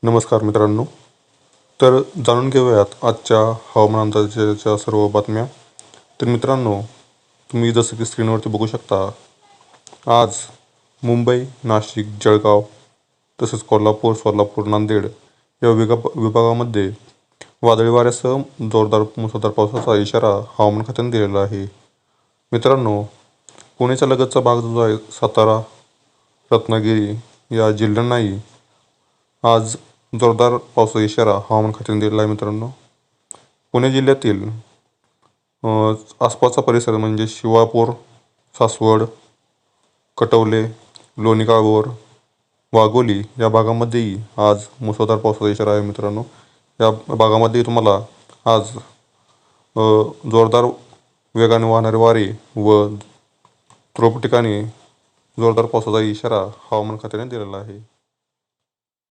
नमस्कार मित्रांनो. तर जाणून घेऊयात आजच्या हवामान अंदाजाच्या सर्व बातम्या. तर मित्रांनो, तुम्ही जसं की स्क्रीनवरती बघू शकता, आज मुंबई, नाशिक, जळगाव तसेच कोल्हापूर, सोलापूर, नांदेड या विभागामध्ये वादळी वाऱ्यासह जोरदार मुसळधार पावसाचा इशारा हवामान खात्याने दिलेला आहे. मित्रांनो, पुण्याच्या लगतचा भाग जो आहे सातारा, रत्नागिरी या जिल्ह्यांनाही आज जोरदार पावसाचा इशारा हवामान खात्याने दिलेला आहे. मित्रांनो, पुणे जिल्ह्यातील आसपासचा परिसर म्हणजे शिवापूर, सासवड, कटवले, लोणी काळभोर, वाघोली या भागामध्येही आज मुसळधार पावसाचा इशारा आहे. मित्रांनो, या भागामध्ये तुम्हाला आज जोरदार वेगाने वाहणारे वारे व तुरळक ठिकाणी जोरदार पावसाचा इशारा हवामान खात्याने दिलेला आहे.